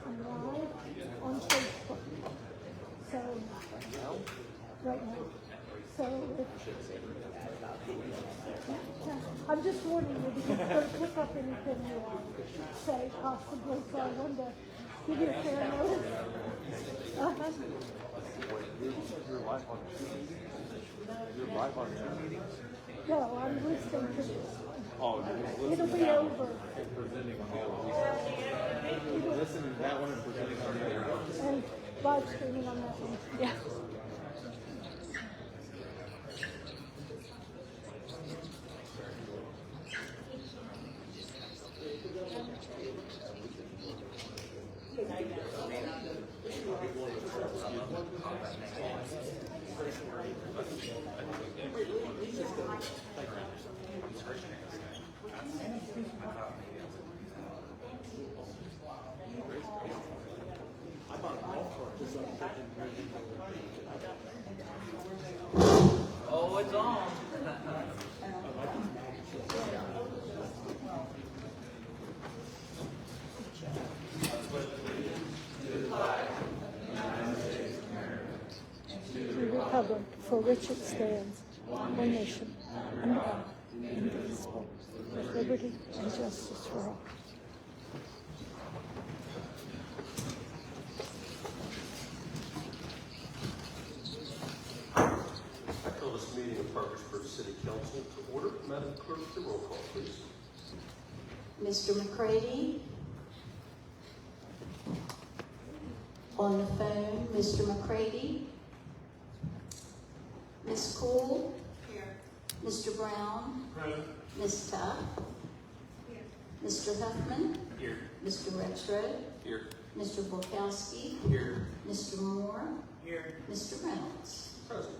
I'm live on Facebook. So, right now. So, I'm just warning you because don't pick up anything you say possibly, so I wanted to give you a fair notice. You're live on You're live on Zoom meetings? No, I'm listening to this one. Oh, you're listening It'll be now over. and presenting on the other one. You're listening to that one and presenting on the other one. And live streaming on that one. Yeah. Oh, it's on. The republic for which it stands, one nation, under God, indivisible, with liberty and justice for all. I call this meeting of Parkersburg City Council to order. Madam Clerk, the roll call, please. Mr. McCready. On the phone, Mr. McCready. Ms. Cool. Here. Mr. Brown. Present. Ms. Tuck. Here. Mr. Huffman. Here. Mr. Rexroad. Here. Mr. Borkowski. Here. Mr. Moore. Here. Mr. Reynolds. Present.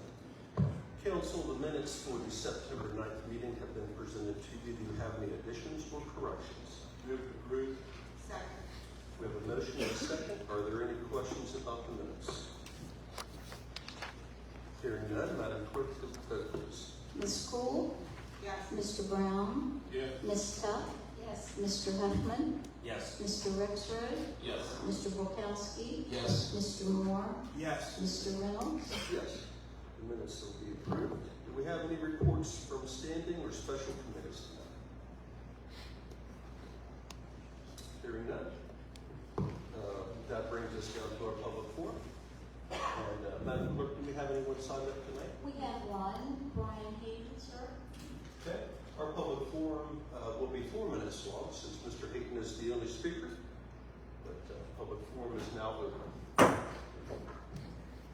Council, the minutes for the September 9th meeting have been presented to you. Do you have any additions or corrections? Move to approve. Second. We have a motion and a second. Are there any questions about the minutes? Hearing none, Madam Clerk, the vote, please. Ms. Cool. Yes. Mr. Brown. Yes. Ms. Tuck. Yes. Mr. Huffman. Yes. Mr. Rexroad. Yes. Mr. Borkowski. Yes. Mr. Moore. Yes. Mr. Reynolds. Yes. The minutes will be approved. Do we have any reports from standing or special committees tonight? Hearing none. That brings us down to our public forum. And Madam Clerk, do we have anyone signed up tonight? We have one, Brian Hayden, sir. Okay. Our public forum will be 4 minutes long since Mr. Hayden is the only speaker. But public forum is now open.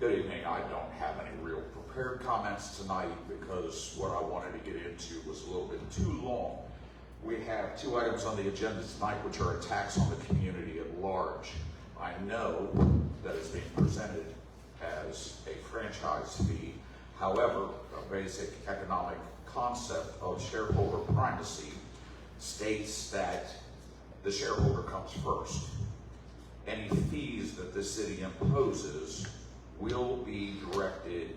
Good evening. I don't have any real prepared comments tonight because what I wanted to get into was a little bit too long. We have 2 items on the agenda tonight which are attacks on the community at large. I know that it's being presented as a franchise fee. However, a basic economic concept of shareholder primacy states that the shareholder comes first. Any fees that the city imposes will be directed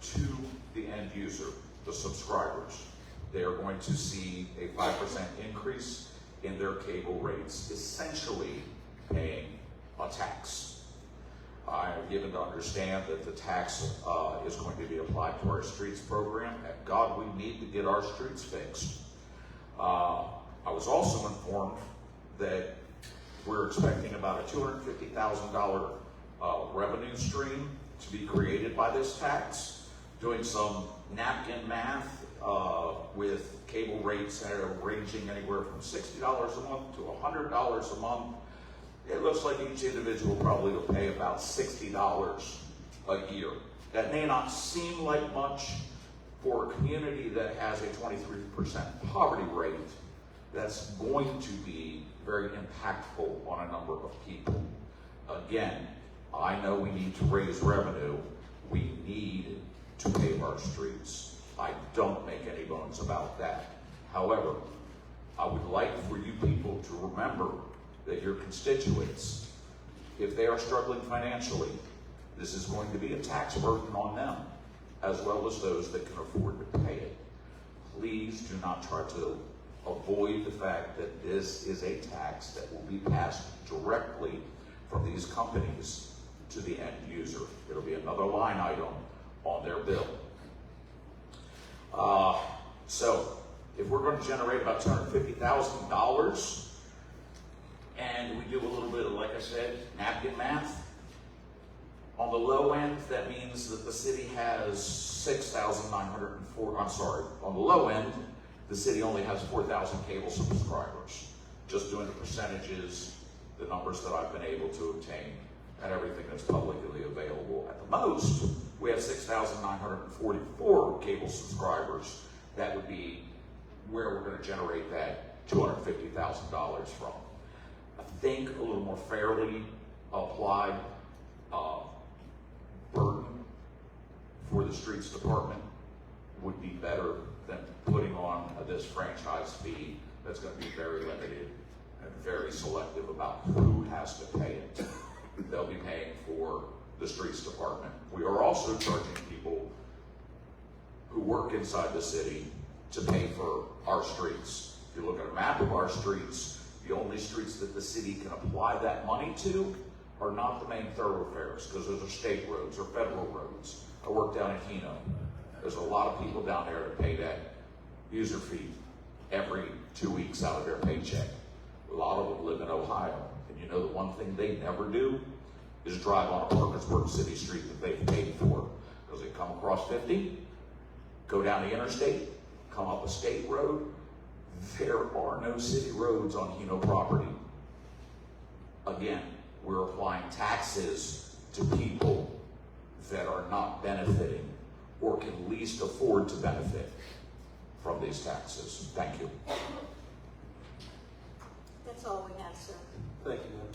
to the end user, the subscribers. They are going to see a 5% increase in their cable rates, essentially paying a tax. I am given to understand that the tax is going to be applied to our streets program. And God, we need to get our streets fixed. I was also informed that we're expecting about a $250,000 revenue stream to be created by this tax. Doing some napkin math with cable rates that are ranging anywhere from $60 a month to $100 a month. It looks like each individual probably will pay about $60 a year. That may not seem like much for a community that has a 23% poverty rate. That's going to be very impactful on a number of people. Again, I know we need to raise revenue. We need to pave our streets. I don't make any bones about that. However, I would like for you people to remember that your constituents, if they are struggling financially, this is going to be a tax burden on them, as well as those that can afford to pay it. Please do not try to avoid the fact that this is a tax that will be passed directly from these companies to the end user. It'll be another line item on their bill. So if we're going to generate about $250,000, and we do a little bit of, like I said, napkin math, on the low end, that means that the city has 6,904, I'm sorry, on the low end, the city only has 4,000 cable subscribers. Just doing the percentages, the numbers that I've been able to obtain, and everything that's publicly available. At the most, we have 6,944 cable subscribers. That would be where we're going to generate that $250,000 from. I think a little more fairly applied burden for the streets department would be better than putting on this franchise fee that's going to be very limited and very selective about who has to pay it. They'll be paying for the streets department. We are also charging people who work inside the city to pay for our streets. If you look at a map of our streets, the only streets that the city can apply that money to are not the main thoroughfares, because those are state roads or federal roads. I work down in Keno. There's a lot of people down there that pay that user fee every 2 weeks out of their paycheck. A lot of them live in Ohio. And you know the one thing they never do is drive on a Parkersburg city street that they've paid for. Because they come across 50, go down the interstate, come up a state road. There are no city roads on Keno property. Again, we're applying taxes to people that are not benefiting or can least afford to benefit from these taxes. Thank you. That's all we have, sir. Thank you, ma'am.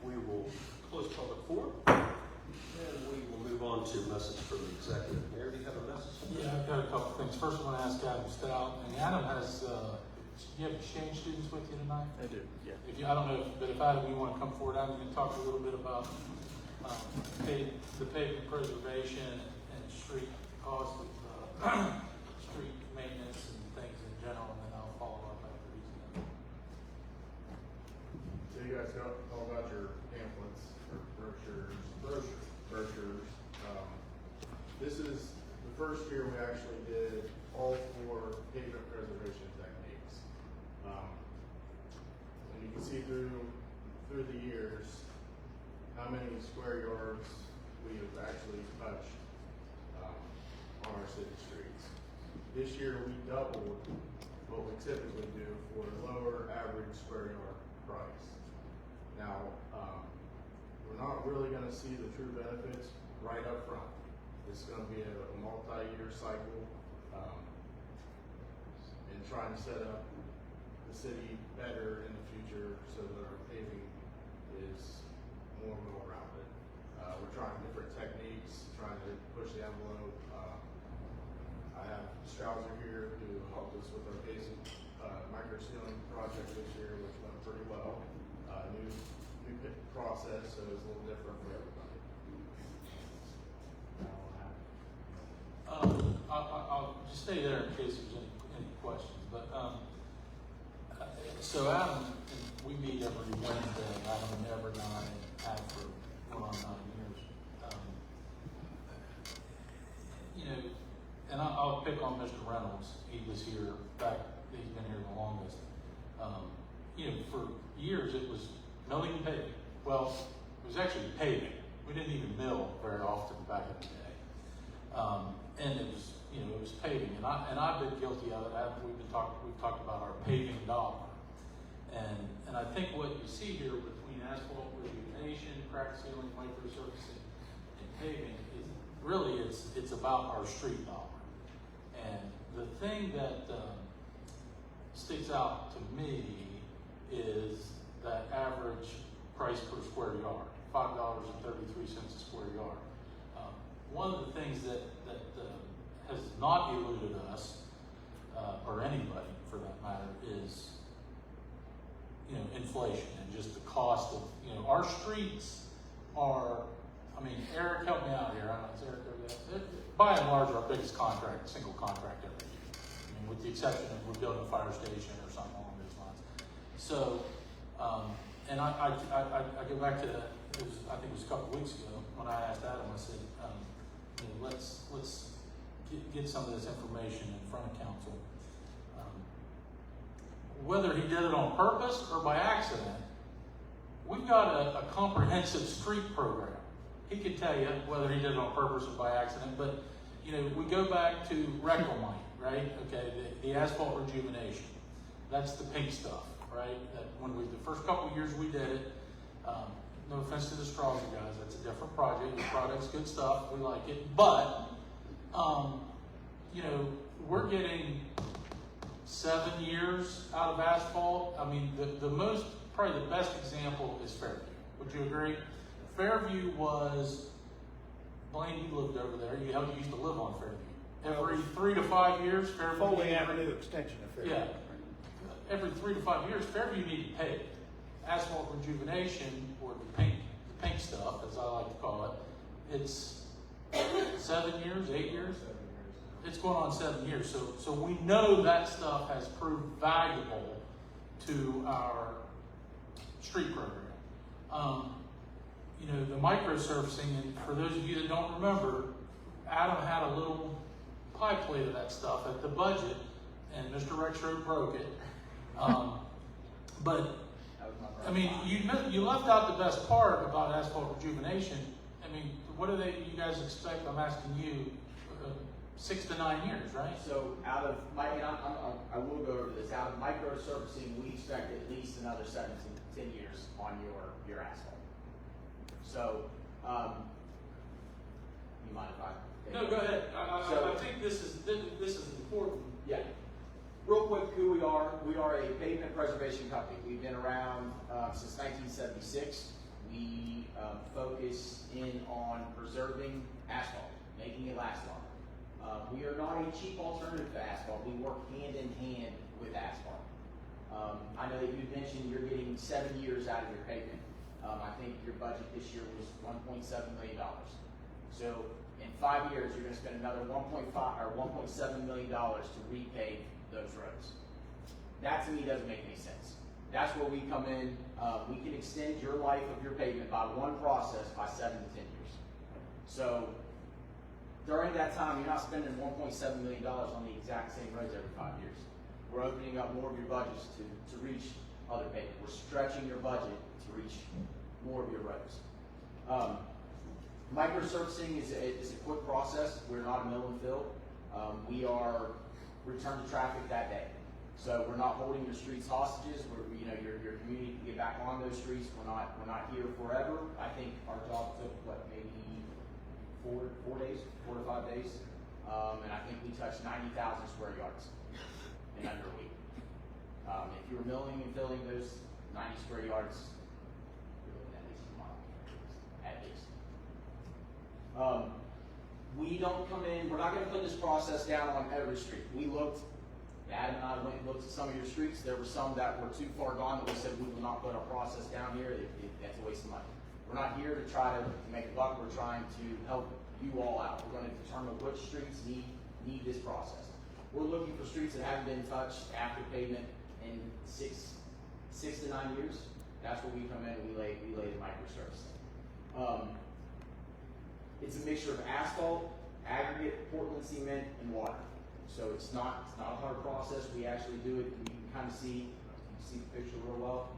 We will close public forum, and we will move on to a message from the executive. Mayor, do you have a message? Yeah, I've got a couple things. First, I want to ask Adam Stout. And Adam has, you have exchange students with you tonight? I do, yeah. If you, I don't know, but if Adam, you want to come forward, Adam, you can talk a little bit about the pavement preservation and street cost of street maintenance and things in general, and then I'll follow up after he's done. So you guys know all about your pamphlets or brochures. This is the first year we actually did all 4 pavement preservation techniques. And you can see through the years how many square yards we have actually touched on our city streets. This year we doubled what we typically do for a lower average square yard price. Now, we're not really going to see the true benefits right up front. It's going to be a multi-year cycle and trying to set up the city better in the future so that our paving is more well-rounded. We're trying different techniques, trying to push the envelope. I have Strauser here who helped us with our basic micro sealing project this year, which went pretty well. New process, so it's a little different for everybody. I'll just stay there in case there's any questions. But so Adam, and we meet every Wednesday. Adam and Ever and I have for going on 9 years. You know, and I'll pick on Mr. Reynolds. He was here back. He's been here the longest. You know, for years it was milling and paving. Well, it was actually paving. We didn't even mill very often back in the day. And it was, you know, it was paving, and I've been guilty of it. We've talked about our paving dollar, and I think what you see here between asphalt rejuvenation, crack sealing, micro surfacing, and paving is really it's about our street dollar. And the thing that sticks out to me is that average price per square yard, $5.33 a square yard. One of the things that has not eluded us, or anybody for that matter, is, you know, inflation and just the cost of, you know, our streets are, I mean, Eric, help me out here. I don't know, is Eric over there? By and large, our biggest contract, single contract every year. I mean, with the exception of we're building a fire station or something along those lines. So, and I go back to, I think it was a couple of weeks ago, when I asked Adam, I said, let's get some of this information in front of council. Whether he did it on purpose or by accident, we've got a comprehensive street program. He could tell you whether he did it on purpose or by accident, but we go back to Reclamite, right? Okay, the asphalt rejuvenation. That's the pink stuff, right? That the first couple of years we did it, no offense to the Strasser guys, that's a different project. The product's good stuff, we like it, but we're getting 7 years out of asphalt. I mean, probably the best example is Fairview. Would you agree? Fairview was, Blaine, you lived over there. You used to live on Fairview. Every 3 to 5 years, Fairview. Foley Avenue extension of Fairview. Yeah. Every 3 to 5 years, Fairview needed paved. Asphalt rejuvenation, or the pink stuff, as I like to call it, it's 7 years, 8 years? It's going on 7 years. So we know that stuff has proved valuable to our street program. The microsurfacing, and for those of you that don't remember, Adam had a little pie plate of that stuff at the budget, and Mr. Rexroad broke it. But I mean, you left out the best part about asphalt rejuvenation. I mean, what do you guys expect? I'm asking you, 6 to 9 years, right? So out of I will go over this. Out of microsurfacing, we expect at least another 7 to 10 years on your asphalt. So, you mind if I? No, go ahead. I think this is important. Yeah. Real quick, who we are. We are a pavement preservation company. We've been around since 1976. We focus in on preserving asphalt, making it last longer. We are not a cheap alternative to asphalt. We work hand in hand with asphalt. I know that you mentioned you're getting 7 years out of your pavement. I think your budget this year was $1.7 million. So in 5 years, you're going to spend another $1.7 million to repave those roads. That to me doesn't make any sense. That's where we come in. We can extend your life of your pavement by one process by 7 to 10 years. So during that time, you're not spending $1.7 million on the exact same roads every 5 years. We're opening up more of your budgets to reach other pavement. We're stretching your budget to reach more of your roads. Microsurfacing is a quick process. We're not a mill and fill. We are return to traffic that day. So we're not holding your streets hostages. Your community can get back on those streets. We're not here forever. I think our job took maybe 4 to 5 days. And I think we touched 90,000 square yards in under a week. If you were milling and filling those 90 square yards, you're looking at least a month, at least. We don't come in, we're not going to put this process down on every street. Adam and I went and looked at some of your streets. There were some that were too far gone that we said we will not put a process down here. That's a waste of money. We're not here to try to make a buck. We're trying to help you all out. We're going to determine which streets need this process. We're looking for streets that haven't been touched after pavement in 6 to 9 years. That's where we come in and we lay the microsurfacing. It's a mixture of asphalt, aggregate, Portland cement, and water. So it's not a hard process. We actually do it. You can kind of see the picture real well.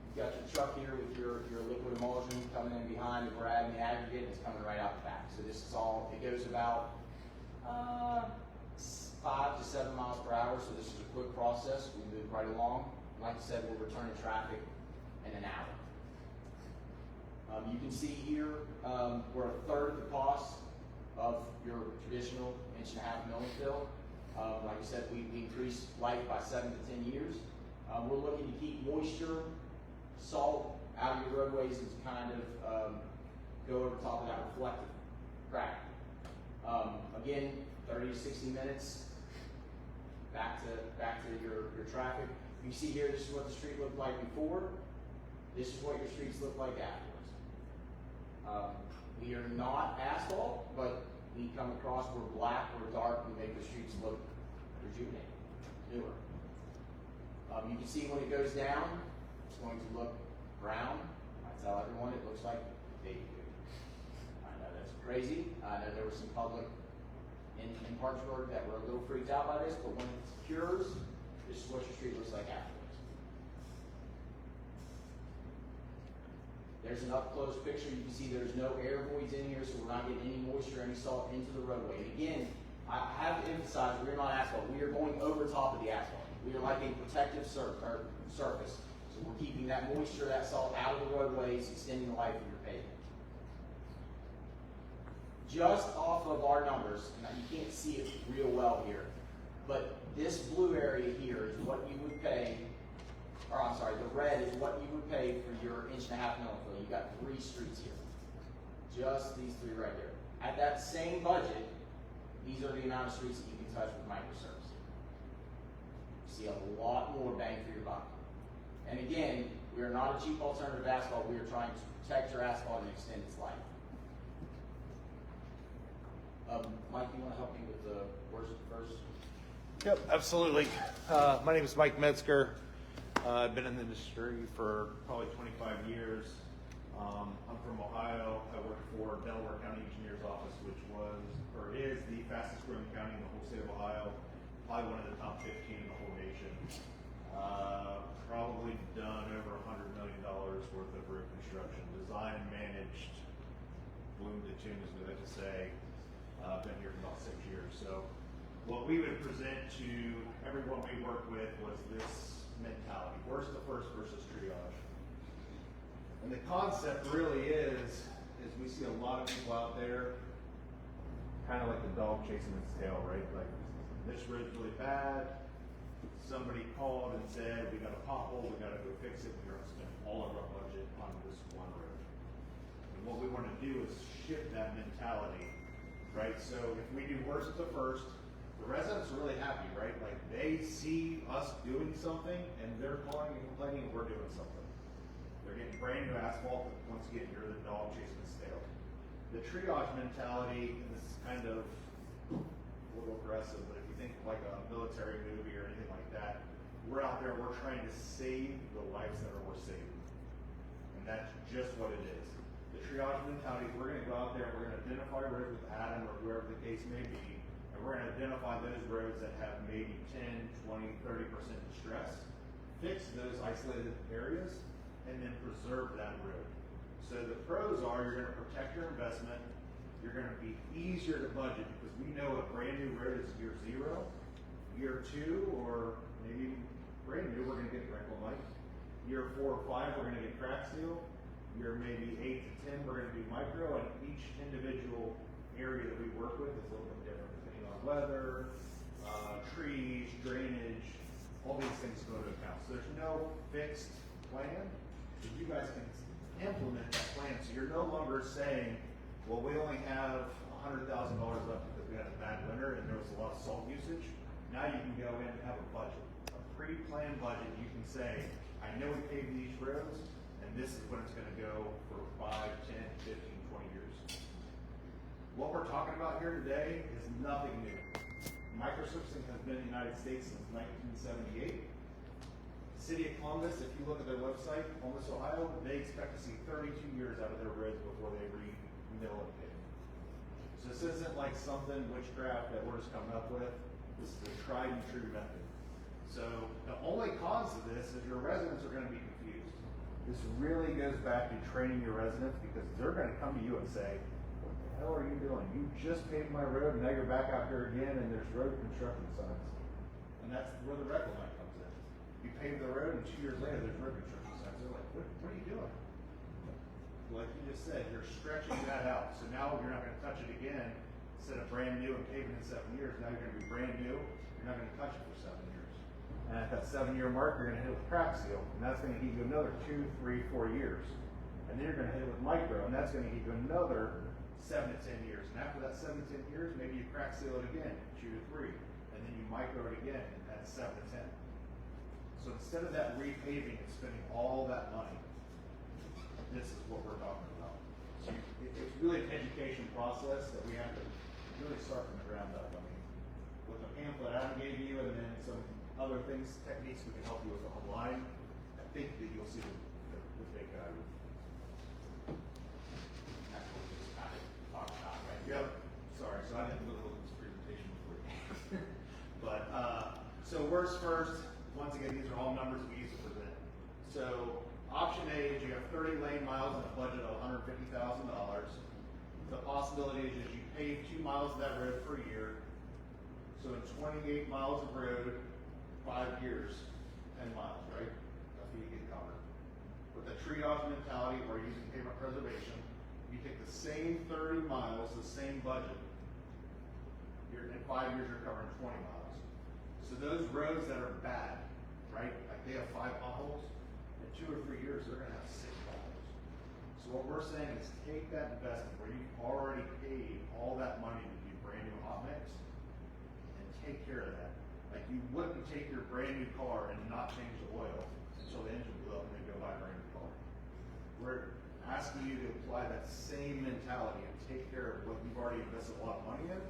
You've got your truck here with your liquid emulsion coming in behind, and we're adding the aggregate, and it's coming right out the back. So this is all, it goes about 5 to 7 miles per hour, so this is a quick process. We move right along. Like I said, we're returning traffic in an hour. You can see here, we're a third of the cost of your traditional 1.5-inch mill and fill. Like I said, we increased life by 7 to 10 years. We're looking to keep moisture, salt out of your roadways and to kind of go over top of that reflective crack. Again, 30 to 60 minutes back to your traffic. You see here, this is what the street looked like before. This is what your streets look like afterwards. We are not asphalt, but we come across, we're black, we're dark, we make the streets look rejuvenated. newer. You can see when it goes down, it's going to look brown. I tell everyone it looks like baby food. I know that's crazy. I know there was some public in Parkersburg that were a little freaked out by this, but when it cures, this is what your street looks like afterwards. There's an up-close picture. You can see there's no air voids in here, so we're not getting any moisture, any salt into the roadway. And again, I have to emphasize, we're not asphalt. We are going over top of the asphalt. We are like a protective surface. So we're keeping that moisture, that salt out of the roadways, extending the life of your pavement. Just off of our numbers, now you can't see it real well here, but this blue area here is what you would pay, or I'm sorry, the red is what you would pay for your 1.5 mill fill. You got 3 streets here. Just these 3 right here. At that same budget, these are the amount of streets that you can touch with microservice. You see a lot more bang for your buck. And again, we are not a cheap alternative to asphalt. We are trying to protect your asphalt and extend its life. Mike, you want to help me with the worst first? Yep, absolutely. My name is Mike Metzger. I've been in the industry for probably 25 years. I'm from Ohio. I work for Delaware County Engineer's Office, which was, or is, the fastest growing county in the whole state of Ohio. Probably one of the top 15 in the whole nation. Probably done over $100 million worth of road construction. Designed, managed, bloomed to tune, as we like to say. Been here for about 6 years. So what we would present to everyone we work with was this mentality: worst to first versus triage. And the concept really is we see a lot of people out there kind of like the dog chasing its tail, right? Like, this road's really bad. Somebody called and said, we got a pothole, we got to go fix it. We're going to spend all of our budget on this one road. And what we want to do is shift that mentality, right? So if we do worst to first, the residents are really happy, right? Like, they see us doing something and they're calling and complaining we're doing something. They're getting brand new asphalt, but once again, you're the dog chasing its tail. The triage mentality, and this is kind of a little aggressive, but if you think like a military movie or anything like that, we're out there, we're trying to save the lives that are worth saving. And that's just what it is. The triage mentality, we're going to go out there, we're going to identify roads with Adam or whoever the case may be, and we're going to identify those roads that have maybe 10, 20, 30% distress, fix those isolated areas, and then preserve that road. So the pros are you're going to protect your investment, you're going to be easier to budget because we know a brand new road is year 0, year 2, or maybe brand new, we're going to get wrinkle mite. Year 4 or 5, we're going to get crack seal. Year maybe 8 to 10, we're going to do micro, and each individual area that we work with is a little bit different depending on weather, trees, drainage, all these things go into account. So there's no fixed plan. So you guys can implement that plan. So you're no longer saying, well, we only have $100,000 left because we had a bad winter and there was a lot of salt usage. Now you can go in and have a budget, a pre-planned budget. You can say, I know we paved these roads and this is when it's going to go for 5, 10, 15, 20 years. What we're talking about here today is nothing new. Microsurfacing has been in the United States since 1978. City of Columbus, if you look at their website, Columbus, Ohio, they expect to see 32 years out of their roads before they re-mill and pave. So this isn't like something witchcraft that we're just coming up with. This is a tried and true method. So the only cons of this is your residents are going to be confused. This really goes back to training your residents because they're going to come to you and say, what the hell are you doing? You just paved my road and now you're back out here again and there's road construction signs. And that's where the reclamite comes in. You pave the road and 2 years later there's road construction signs. They're like, what are you doing? Like you just said, you're stretching that out. So now you're not going to touch it again. Instead of brand new and paving in 7 years, now you're going to be brand new. You're not going to touch it for 7 years. And at that 7-year mark, you're going to hit it with crack seal. And that's going to give you another 2, 3, 4 years. And then you're going to hit it with micro. And that's going to give you another 7 to 10 years. And after that 7 to 10 years, maybe you crack seal it again, 2 to 3. And then you micro it again, and that's 7 to 10. So instead of that repaving and spending all that money, this is what we're talking about. So it's really an education process that we have to really start from the ground up. I mean, with a pamphlet Adam gave you and then some other things, techniques we can help you with online, I think that you'll see the big guy. That's what we just kind of talked about, right? Yep, sorry, so I didn't look at this presentation before. But, so worst first, once again, these are all numbers we use to present. So, option A is you have 30 lane miles and a budget of $150,000. The possibility is you pave 2 miles of that road per year. So in 28 miles of road, 5 years, 10 miles, right? That's what you get covered. With the trade-off mentality or using pavement preservation, you take the same 30 miles, the same budget, in 5 years you're covering 20 miles. So those roads that are bad, right? Like they have 5 potholes, in 2 or 3 years they're gonna have 6 potholes. So what we're saying is take that investment where you've already paid all that money to do brand new hot mix and take care of that. Like you wouldn't take your brand new car and not change the oil until the engine blew up and then go buy a brand new car. We're asking you to apply that same mentality and take care of what you've already invested a lot of money in.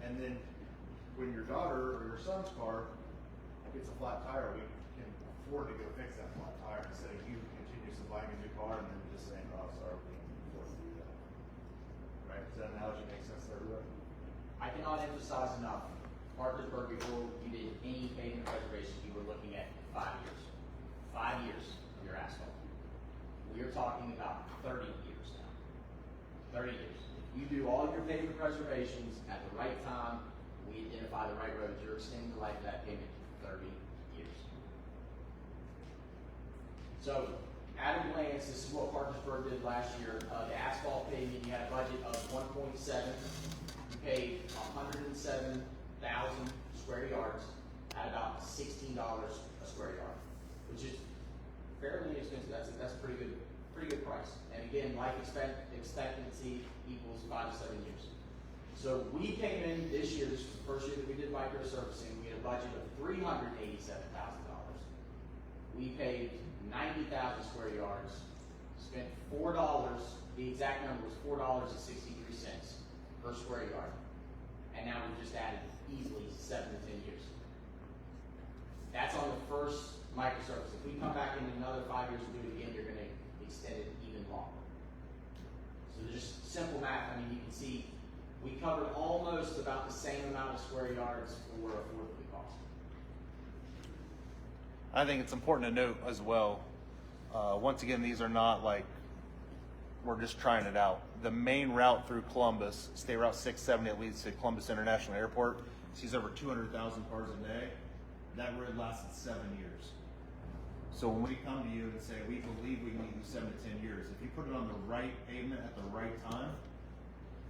And then when your daughter or your son's car gets a flat tire, we can afford to go fix that flat tire instead of you continuously buying a new car and then just saying, oh, sorry, we can't afford to do that. Right? Does that analogy make sense to everybody? I cannot emphasize enough, Parkersburg, before you did any pavement preservation, you were looking at 5 years. 5 years of your asphalt. We are talking about 30 years now. 30 years. If you do all your pavement preservations at the right time, we identify the right roads, you're extending the life of that pavement to 30 years. So, at a glance, this is what Parkersburg did last year. The asphalt pavement, you had a budget of 1.7. You paid 107,000 square yards at about $16 a square yard, which is fairly inexpensive. That's a pretty good price. And again, life expectancy equals 5 to 7 years. So we came in this year, this was the first year that we did micro surfacing, we had a budget of $387,000. We paid 90,000 square yards, spent $4, the exact number was $4.63 per square yard. And now we've just added easily 7 to 10 years. That's on the first microsurface. If we come back in another 5 years and do it again, you're gonna extend it even longer. So there's just simple math. I mean, you can see we covered almost about the same amount of square yards for a fourth of the cost. I think it's important to note as well, once again, these are not like, we're just trying it out. The main route through Columbus, State Route 670, that leads to Columbus International Airport, sees over 200,000 cars a day. That road lasted 7 years. So when we come to you and say, we believe we can give you 7 to 10 years, if you put it on the right pavement at the right time,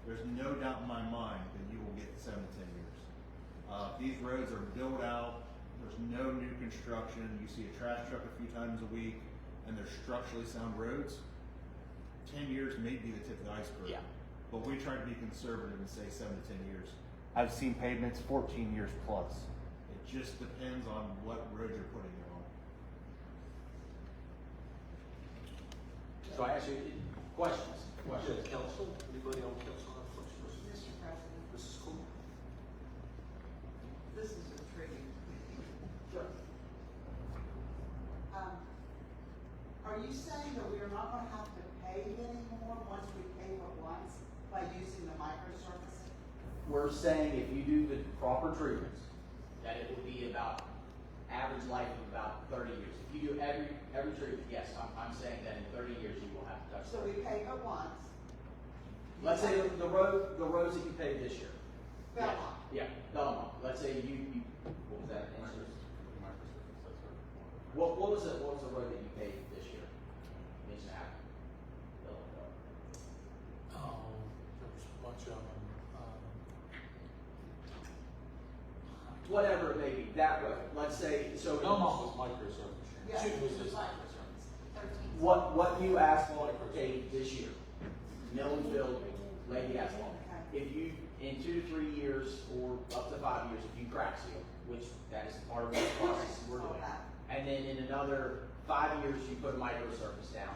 there's no doubt in my mind that you will get 7 to 10 years. These roads are built out, there's no new construction, you see a trash truck a few times a week, and they're structurally sound roads. 10 years may be the tip of the iceberg. Yeah. But we try to be conservative and say 7 to 10 years. I've seen pavements 14 years plus. It just depends on what road you're putting it on. So I ask you questions. Questions, council? Anybody on council have questions? Mr. President, Mrs. Coleman? this is intriguing. Sure. Are you saying that we are not gonna have to pave anymore once we pave it once by using the microsurfacing? We're saying if you do the proper treatments, that it will be about average life of about 30 years. If you do every treatment, yes, I'm saying that in 30 years you will have to touch So that. we pave it once. Let's say the roads that you paved this year. Belmont. Yeah, Belmont. Let's say you what was that answer? What was the road that you paved this year? Needs to happen. Oh, there was a bunch of them. Whatever it may be, that road. Let's say so. Belmont was microsurface. Yes, Two it was was this. microsurfacing. 13. What new asphalt paved this year? Mill and fill, lady asphalt. If you, in 2 to 3 years or up to 5 years, if you crack seal, which that is part of the process we're doing. And then in another 5 years, you put a microsurface down.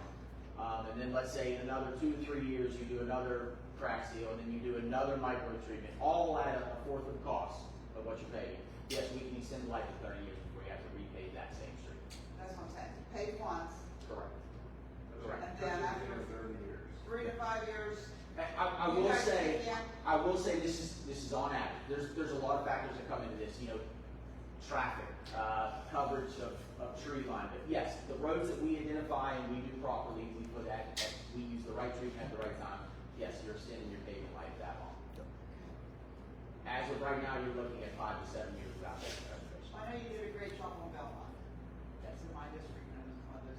And then let's say in another 2 to 3 years, you do another crack seal, and then you do another micro treatment, all at a fourth of the cost of what you're paying. yes, we can extend the life to 30 years before you have to repave that same street. That's what I'm saying, pay once, Correct. Correct. and then after 30 years. 3 to 5 years, I you will guys say, can't. I will say this is on average. There's a lot of factors that come into this. You know, traffic, coverage of tree line. But yes, the roads that we identify and we do properly, we use the right treatment at the right time. Yes, you're extending your paving life that long. As of right now, you're looking at 5 to 7 years without that restoration. I know you did a great job on Belmont. That's in my district and others.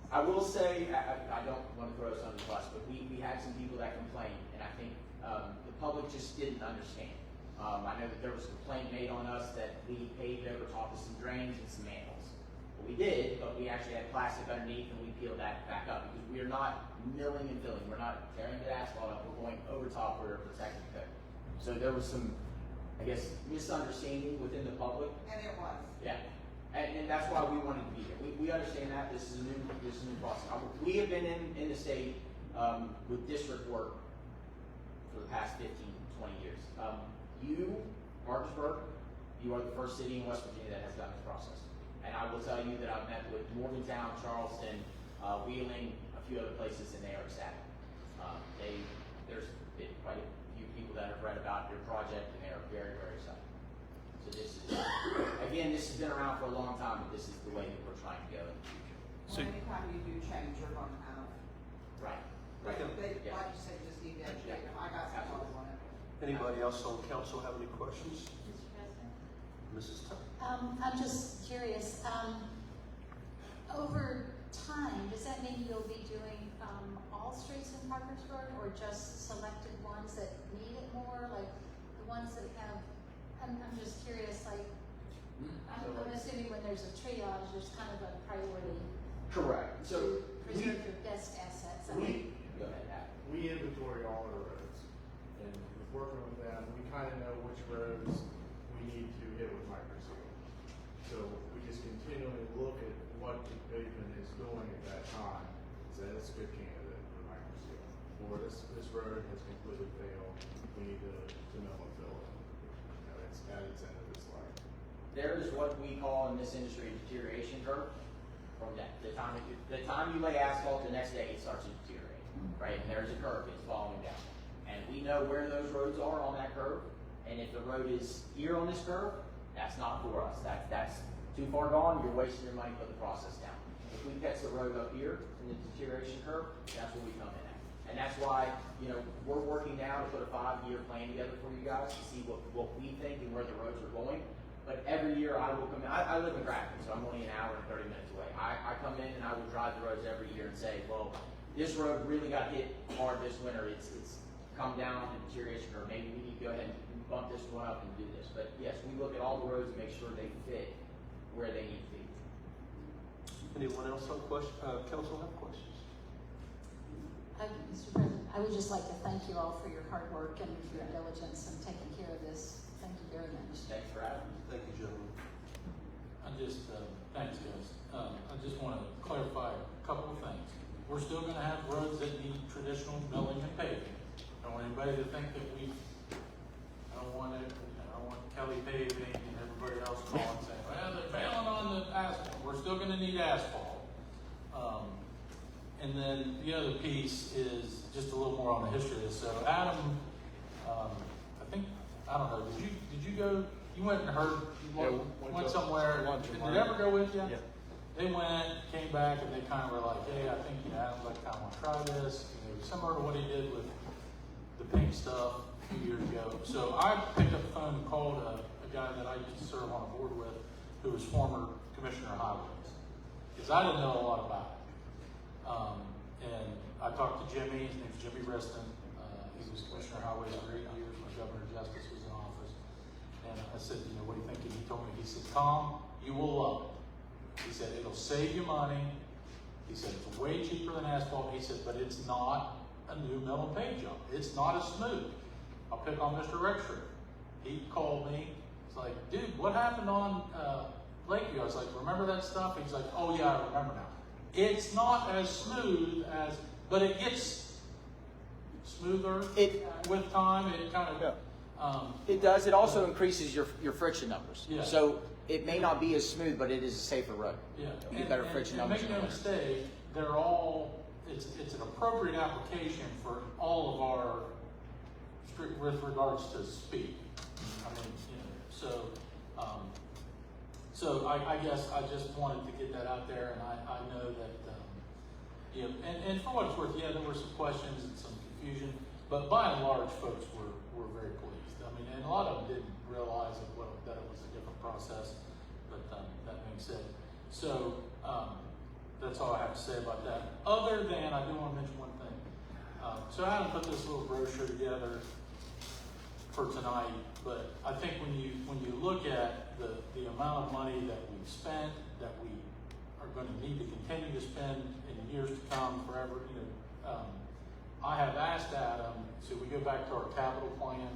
I will say, I don't want to throw us under the bus, but we had some people that complained, and I think the public just didn't understand. I know that there was a complaint made on us that we paved over top of some drains and some manholes. Well, we did, but we actually had plastic underneath, and we peeled that back up because we are not milling and filling. We're not tearing the asphalt up. We're going over top where we're protecting the code. So there was some, I guess, misunderstanding within the public. And it was. Yeah, and that's why we wanted to be here. We understand that this is a new process. We have been in the state with district work for the past 15, 20 years. Parkersburg, you are the first city in West Virginia that has done this process. And I will tell you that I've met with Morgantown, Charleston, Wheeling, a few other places, and they are ecstatic. There's been quite a few people that have read about your project, and they are very, very excited. So this is, again, this has been around for a long time, but this is the way that we're trying to go in the future. Well, anytime you do change, you're going to have. Right. Like, Yeah. like you said, you just need to educate them. I got some thoughts on it. Anybody else on council have any questions? Mr. President? Mrs. Tucker? I'm just curious, over time, does that mean you'll be doing all streets in Parkersburg or just selected ones that need it more, like the ones that have, I'm just curious, like, I'm assuming when there's a triage, there's kind of a priority Correct. to So we, preserve your best assets. I we, mean, go ahead, Adam. We inventory all our roads, and with working with them, we kind of know which roads we need to hit with microseal. So we just continually look at what the pavement is doing at that time, say that's a good candidate for microseal. Or this road has completely failed, we need to mill and fill it. You know, it's at its end of its life. There is what we call in this industry a deterioration curve. From the time you lay asphalt, the next day it starts to deteriorate, right? And there's a curve, it's falling down. And we know where those roads are on that curve. And if the road is here on this curve, that's not for us. That's too far gone, you're wasting your money, put the process down. If we catch the road up here in the deterioration curve, that's where we come in at. And that's why, you know, we're working now to put a 5-year plan together for you guys to see what we think and where the roads are going. But every year I will come in, I live in Grafton, so I'm only an hour and 30 minutes away. I come in and I will drive the roads every year and say, well, this road really got hit hard this winter. It's come down to deterioration, or maybe we need to go ahead and bump this one up and do this. But yes, we look at all the roads and make sure they fit where they need to be. Anyone else on council have questions? Mr. President, I would just like to thank you all for your hard work and your diligence in taking care of this. Thank you very much. Thanks for having me. Thank you, gentlemen. Thanks guys. I just want to clarify a couple of things. We're still going to have roads that need traditional milling and paving. I don't want anybody to think that I don't want Kelly paving and everybody else calling saying, well, they're failing on the asphalt. We're still going to need asphalt. And then the other piece is just a little more on the history of this. So Adam, I don't know, did you go, you went and heard, you went somewhere, did it ever go with you? Yeah. They went, came back, and they kind of were like, hey, I think, Adam's like, I want to try this. You know, similar to what he did with the paint stuff a few years ago. So I picked up the phone and called a guy that I used to serve on a board with, who was former commissioner of highways, because I didn't know a lot about it. And I talked to Jimmy, his name's Jimmy Riston. He was commissioner of highways for 8 years when Governor Justice was in office. And I said, you know, what do you think? And he told me, he said, Tom, you will love it. He said, it'll save you money. He said, it's way cheaper than asphalt. He said, but it's not a new metal paint job. It's not as smooth. I'll pick on Mr. Rexford. He called me. He's like, dude, what happened on Lakeview? I was like, remember that stuff? He's like, oh yeah, I remember now. It's not as smooth as, but it gets smoother with time. It kind of, It does. It also increases your friction numbers. Yeah. So it may not be as smooth, but it is a safer road. Yeah. You get better friction numbers. Make in no the winter. mistake, they're all, it's an appropriate application for all of our street with regards to speed. I mean, so I guess I just wanted to get that out there, and I know that, and for what it's worth, yeah, there were some questions and some confusion, but by and large, folks were very pleased. I mean, and a lot of them didn't realize that it was a different process, but that being said, so that's all I have to say about that. Other than, I do want to mention one thing. So Adam put this little brochure together for tonight, but I think when you look at the amount of money that we've spent, that we are going to need to continue to spend in years to come, forever, I have asked Adam, so we go back to our capital plan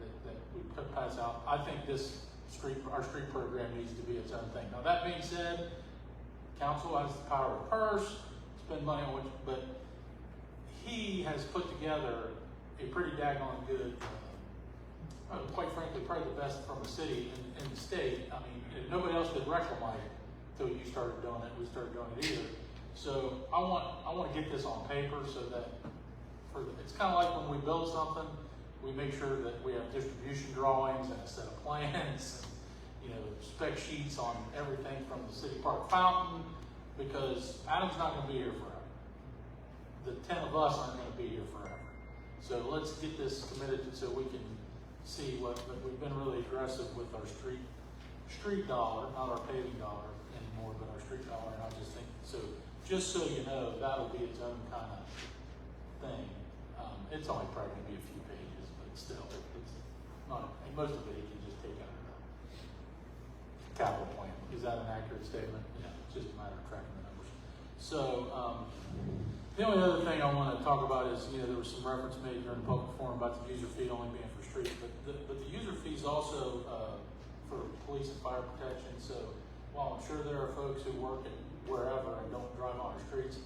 that we put pass out. I think our street program needs to be its own thing. Now that being said, council has the power of purse, spend money on which, but he has put together a pretty daggone good, quite frankly, probably the best from a city in the state. I mean, nobody else did reclamite until you started doing it. We started doing it either. So I want to get this on paper so that it's kind of like when we build something, we make sure that we have distribution drawings and a set of plans, and, spec sheets on everything from the city park fountain, because Adam's not going to be here forever. The 10 of us aren't going to be here forever. So let's get this committed so we can see but we've been really aggressive with our street dollar, not our paving dollar anymore, but our street dollar, and I just think, just so you know, that'll be its own kind of thing. It's only probably going to be a few pages, but still, it's not, and most of it you can just take out of the capital plan. Is that an accurate statement? Yeah, it's just a matter of tracking the numbers. So, the only other thing I want to talk about is, there was some reference made during the public forum about the user fee only being for streets, but the user fee is also for police and fire protection. So while I'm sure there are folks who work at wherever and don't drive on our streets,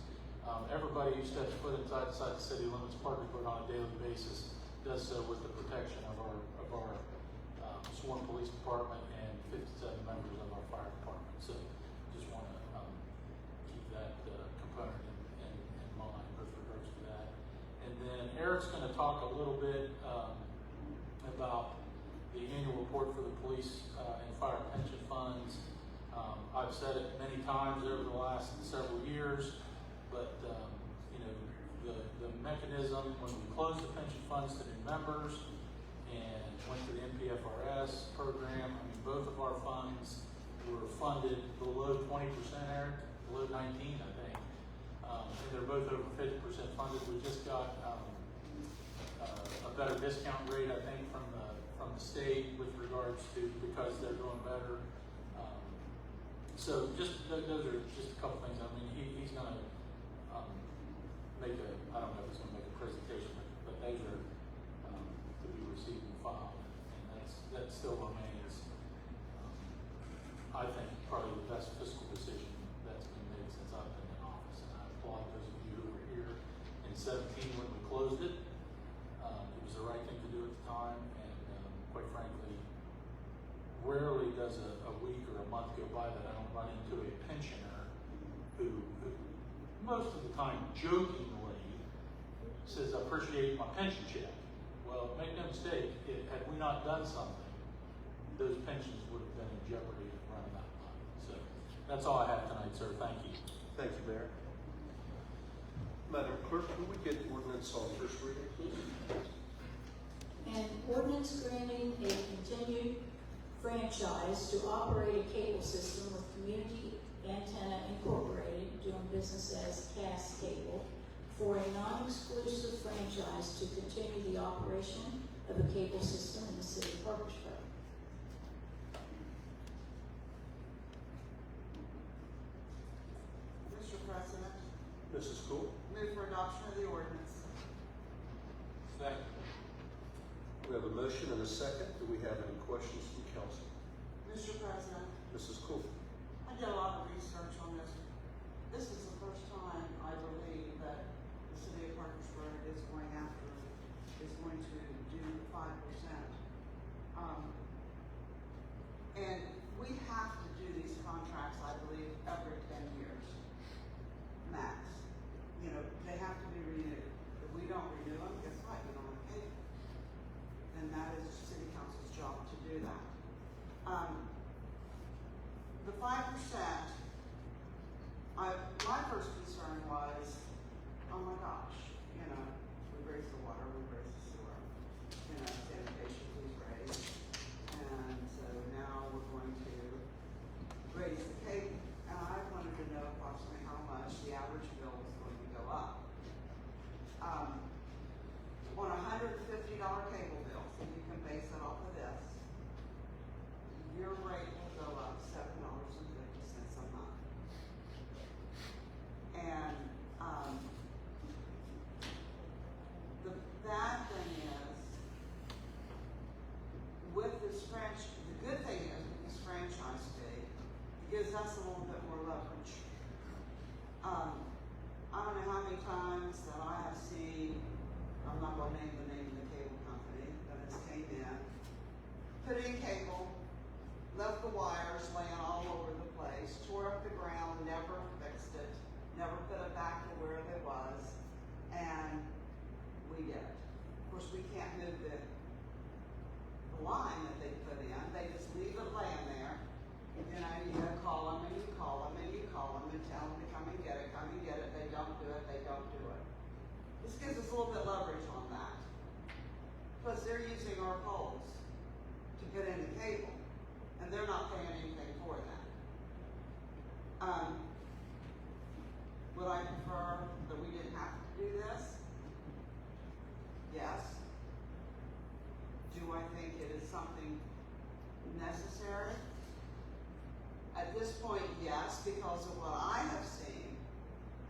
everybody who steps foot inside the city limits of Parkersburg on a daily basis does so with the protection of our sworn police department and 57 members of our fire department. So just want to keep that component in mind with regards to that. And then Eric's going to talk a little bit about the annual report for the police and fire pension funds. I've said it many times over the last several years, but the mechanism when we closed the pension funds to new members and went to the NPFRS program, I mean, both of our funds were funded below 20%, Eric, below 19, I think. And they're both over 50% funded. We just got a better discount rate, I think, from the state with regards to, because they're doing better. So those are just a couple things. I mean, he's going to I don't know if he's going to make a presentation, but those are to be received and filed, and that still remains, I think, probably the best fiscal decision that's been made since I've been in office, and I applaud those of you who were here in 17 when we closed it. It was the right thing to do at the time, and quite frankly, rarely does a week or a month go by that I don't run into a pensioner who most of the time jokingly says, I appreciate my pension check. Well, make no mistake, had we not done something, those pensions would have been in jeopardy of running out of money. So that's all I have tonight, sir. Thank you. Thank you, Mayor. Madam Clerk, can we get the ordinance on first reading, please? An ordinance granting a continued franchise to operate a cable system with Community Antenna Incorporated, doing business as Cass Cable, for a non-exclusive franchise to continue the operation of a cable system in the city of Parkersburg. Mr. President, Mrs. Cool? move for adoption of the ordinance. Second. We have a motion and a second. Do we have any questions from council? Mr. President, Mrs. Cool? I did a lot of research on this. This is the first time, I believe, that the city of Parkersburg is going to do 5% cable bill, so you can base it off of this. Your rate will go up $7.50 a month. And, the bad thing is, with this the good thing is with this franchise fee, it gives us a little bit more leverage. I don't know how many times that I have seen, I'm not gonna name the name of the cable company, but it's came in, put in cable, left the wires laying all over the place, tore up the ground, never fixed it, never put it back to where it was, and we did it. Of course, we can't move the line that they put in, they just leave it laying there. You know, you go call them and you call them and you call them and tell them to come and get it, they don't do it, they don't do it. This gives us a little bit leverage on that. Plus, they're using our poles to put in the cable, and they're not paying anything for that. Would I prefer that we didn't have to do this? Yes. Do I think it is something necessary? At this point, yes, because of what I have seen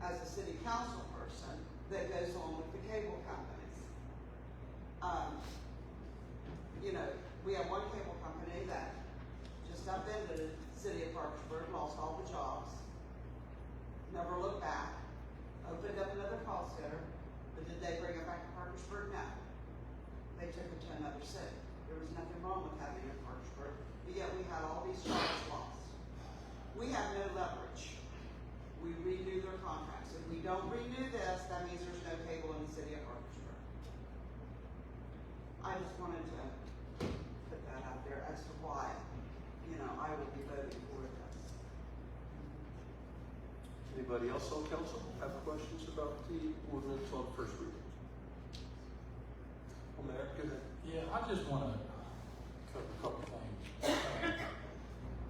as a city council person that goes on with the cable companies. You know, we have one cable company that just upended the city of Parkersburg, lost all the jobs, never looked back, opened up another call center, but did they bring it back to Parkersburg? No. They took it to another city. There was nothing wrong with having it in Parkersburg, but yet we had all these jobs lost. We have no leverage. We renew their contracts. If we don't renew this, that means there's no cable in the city of Parkersburg. I just wanted to put that out there as to why, you know, I will be voting for this. Anybody else on council have questions about the ordinance on first reading? Well, Mayor, go ahead. Yeah, I just want to cover a couple things.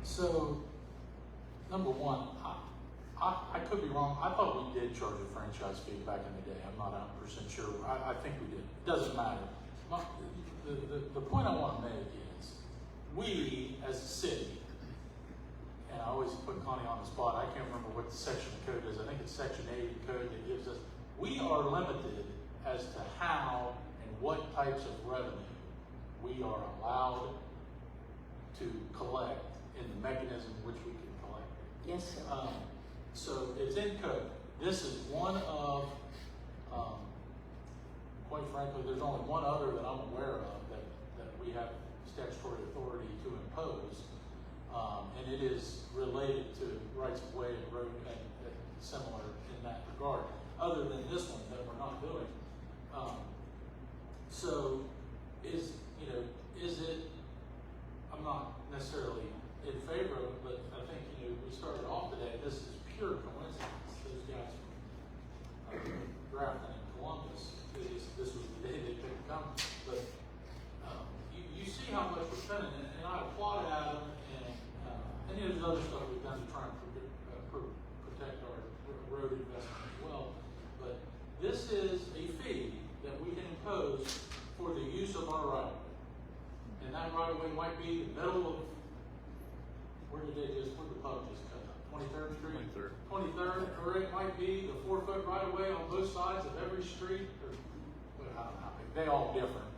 So, number one, I could be wrong. I thought we did charge a franchise fee back in the day. I'm not 100% sure. I think we did. It doesn't matter. The point I want to make is, we as a city, and I always put Connie on the spot, I can't remember what the section of code is. I think it's section 8 of the code that gives us, we are limited as to how and what types of revenue we are allowed to collect in the mechanism which we can collect. Yes, sir. So it's in code. This is one of, quite frankly, there's only one other that I'm aware of that we have statutory authority to impose, and it is related to rights of way and road and similar in that regard, other than this one that we're not doing. So is it, I'm not necessarily in favor of it, but I think, we started off today, this is pure coincidence. Those guys drafting in Columbus, this was the day they picked the company. But you see how much we're spending, and I applaud Adam, and there's other stuff we've done to try and protect our road investment as well. But this is a fee that we can impose for the use of our right of way. And that right of way might be the middle of, where the pub just cut up? 23rd Street? 23rd, or it might be the 4-foot right of way on both sides of every street, or, well, I don't know how big, they all different,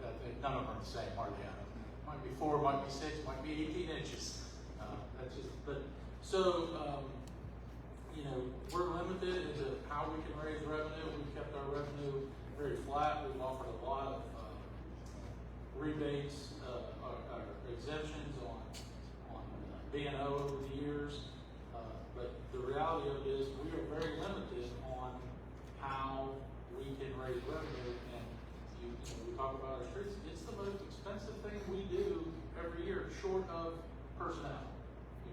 none of them are the same, hardly any. Might be 4, might be 6, might be 18 inches. That's just, but, so, we're limited into how we can raise revenue. We've kept our revenue very flat. We've offered a lot of rebates, or exemptions on B&O over the years. But the reality of it is we are very limited on how we can raise revenue. And we talk about our streets. It's the most expensive thing we do every year, short of personnel.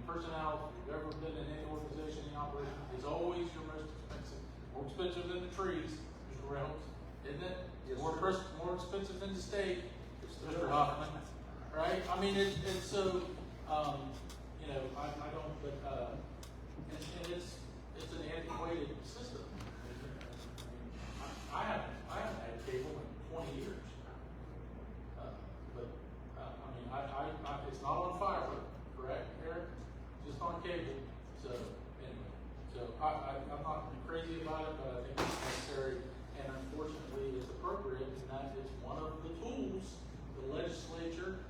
Personnel, if you've ever been in any organization, any operation, is always your most expensive. More expensive than the trees, Mr. Reynolds, isn't it? Yes, more expensive than the state, Mr. Hoffman. Right? I mean, it's so, I don't, but, and it's an antiquated system. I haven't had cable in 20 years. that it's one of the tools the legislature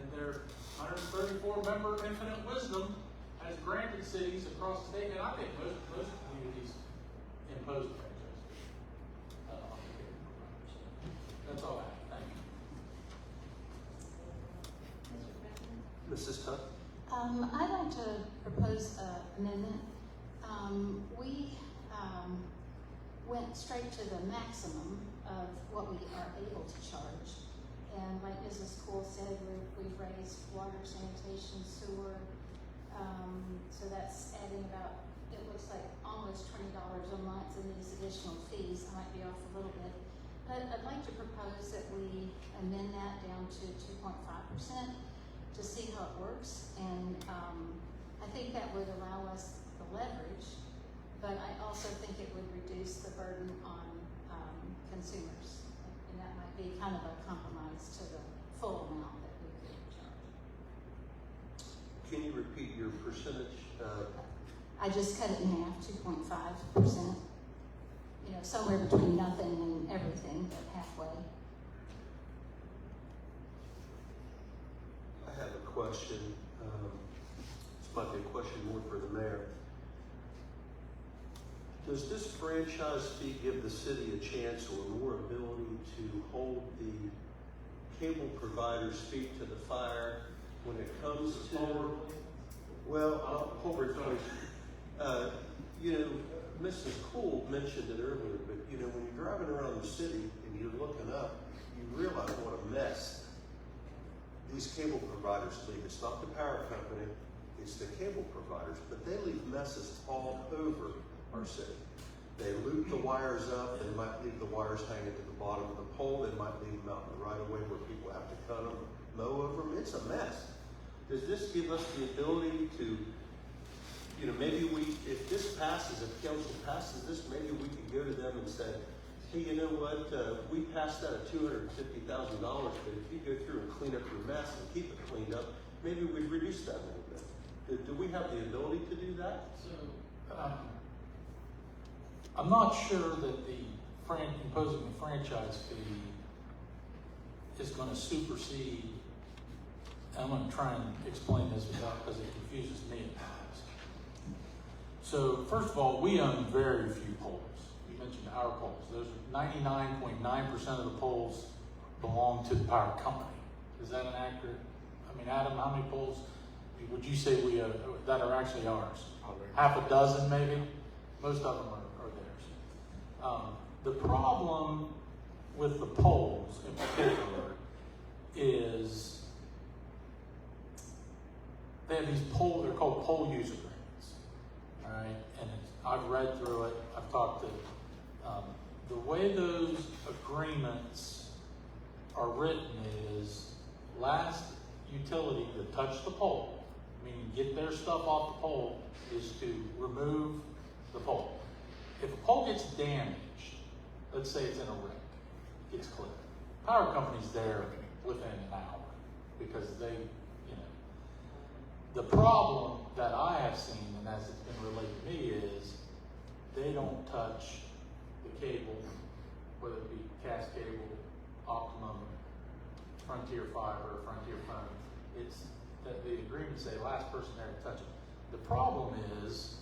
in their 134 member infinite wisdom has granted cities across the state, and I think most communities impose franchise fees on the cable providers. That's all I have. Thank you. Mr. President? Mrs. Tuck? I'd like to propose an amendment. We went straight to the maximum of what we are able to charge. And like Mrs. Cole said, we've raised water, sanitation, sewer. So that's adding about, it looks like almost $20 a month in these additional fees. I might be off a little bit. But I'd like to propose that we amend that down to 2.5% to see how it works. And I think that would allow us the leverage, but I also think it would reduce the burden on consumers. And that might be kind of a compromise to the full amount that we could charge. Can you repeat your percentage? I just cut it in half, 2.5%. You know, somewhere between nothing and everything, but halfway. I have a question. This might be a question more for the mayor. Does this franchise fee give the city a chance or more ability to hold the cable provider's feet to the fire when it comes to, well, hold it, please. You know, Mrs. Cole mentioned it earlier, but you know, when you're driving around the city and you're looking up, you realize what a mess these cable providers leave. It's not the power company, it's the cable providers, but they leave messes all over our city. They loop the wires up, they might leave the wires hanging to the bottom of the pole, they might leave them out in the right of way where people have to cut them, mow over them. It's a mess. Does this give us the ability to, you know, maybe if this passes, if council passes this, maybe we could go to them and say, hey, you know what, we passed that at $250,000, but if you go through and clean up your mess and keep it cleaned up, maybe we'd reduce that a little bit. Do we have the ability to do that? So, I'm not sure that imposing the franchise fee is going to supersede. I'm going to try and explain this because it confuses me at times. So, first of all, we own very few poles. You mentioned our poles. Those 99.9% of the poles belong to the power company. Is that an accurate? I mean, Adam, how many poles would you say we own that are actually ours? Half a dozen, maybe. Most of them are theirs. The problem with the poles in particular is they have these they're called pole use agreements. All right, and I've read through it. I've talked to the way those agreements are written is last utility to touch the pole, meaning get their stuff off the pole, is to remove the pole. If a pole gets damaged, let's say it's in a wreck, gets clipped, power company's there within an hour because they, you know. The problem that I have seen, and as it's been relayed to me, is they don't touch the cable, whether it be Cas Cable, Optimum, Frontier Fiber, Frontier Phone. It's that the agreements say last person there to touch it. The problem is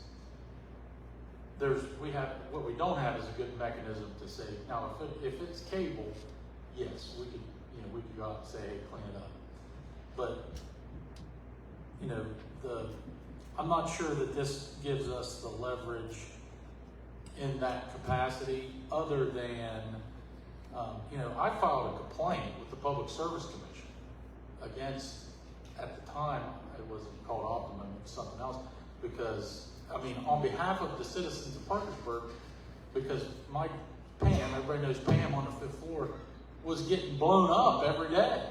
what we don't have is a good mechanism to say, now if it's cable, yes, we could go out and say, hey, clean it up. But you know, I'm not sure that this gives us the leverage in that capacity, other than, you know, I filed a complaint with the Public Service Commission against, at the time, it wasn't called Optimum, it was something else, because, I mean, on behalf of the citizens of Parkersburg, because my Pam, everybody knows Pam on the 5th floor, was getting blown up every day